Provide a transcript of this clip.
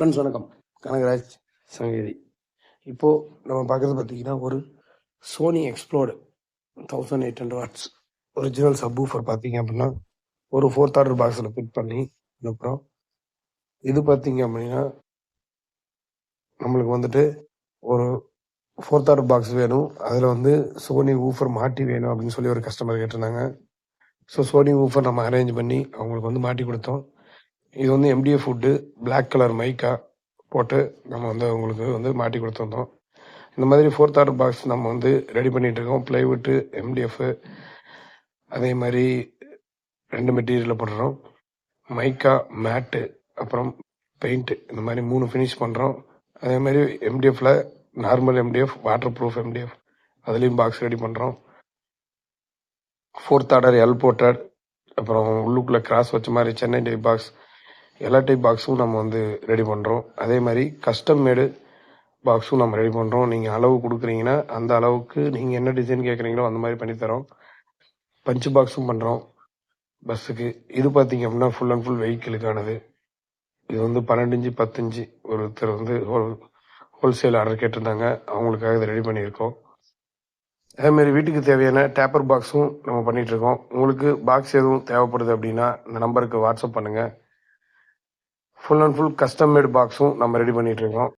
Friends வணக்கம். கனகராஜ் சங்ககிரி. இப்போது நம்ம பார்க்குறது பார்த்தீங்கன்னா ஒரு Sony Xplod 1800 watts original subwoofer பார்த்தீங்க அப்படின்னா ஒரு 4th ஆர்டர் பாக்ஸில் ஃபிட் பண்ணி அனுப்புகிறோம். இது பார்த்தீங்க அப்படின்னா நம்மளுக்கு வந்துட்டு ஒரு 4th ஆர்டர் பாக்ஸ் வேணும். அதில் வந்து சோனி ஊஃபர் மாட்டி வேணும் அப்படின்னு சொல்லி ஒரு கஸ்டமர் கேட்டிருந்தாங்க. ஸோ சோனி ஊஃபர் நம்ம அரேஞ்ச் பண்ணி அவங்களுக்கு வந்து மாட்டி கொடுத்தோம். இது வந்து MDF ஃபுட்டு பிளாக் கலர் மைக்கா போட்டு நம்ம வந்து அவங்களுக்கு வந்து மாட்டி கொடுத்துருந்தோம். இந்த மாதிரி 4th ஆர்டர் பாக்ஸ் நம்ம வந்து ரெடி பண்ணிகிட்ருக்கோம். ப்ளைவுட்டு, MDF, அதே மாதிரி 2 மெட்டீரியலில் போடுறோம். மைக்கா, மேட்டு, அப்புறம் பெயிண்ட்டு, இந்த மாதிரி 3 ஃபினிஷ் பண்ணுறோம். அதே மாதிரி MDFல normal MDF, waterproof MDF அதுலேயும் பாக்ஸ் ரெடி பண்ணுறோம். 4th ஆர்டர் எல் போட்டட், அப்புறம் உள்ளுக்குள்ளே கிராஸ் வச்ச மாதிரி சென்னை டைப் பாக்ஸ், எல்லா டைப் பாக்ஸும் நம்ம வந்து ரெடி பண்ணுறோம். அதே மாதிரி கஸ்டம் மேடு பாக்ஸும் நம்ம ரெடி பண்ணுறோம். நீங்கள் அளவு கொடுக்குறீங்கன்னா அந்த அளவுக்கு நீங்கள் என்ன டிசைன் கேட்குறீங்களோ அந்த மாதிரி பண்ணித்தரோம். பஞ்சு பாக்ஸும் பண்ணுறோம் பஸ்ஸுக்கு. இது பார்த்தீங்க அப்படின்னா ஃபுல் அண்ட் ஃபுல் வெஹிக்கிளுக்கானது. இது வந்து 12 இன்ச்சு 10 இன்ச்சு ஒருத்தர் வந்து ஹோல்சேல் ஆர்டர் கேட்டிருந்தாங்க. அவங்களுக்காக இதை ரெடி பண்ணியிருக்கோம். அதேமாதிரி வீட்டுக்கு தேவையான டேப்பர் பாக்ஸும் நம்ம பண்ணிகிட்ருக்கோம். உங்களுக்கு பாக்ஸ் எதுவும் தேவைப்படுது அப்படின்னா இந்த நம்பருக்கு வாட்ஸ்அப் பண்ணுங்கள். Full and full custom made பாக்ஸும் நம்ம ரெடி பண்ணிகிட்ருக்கோம்.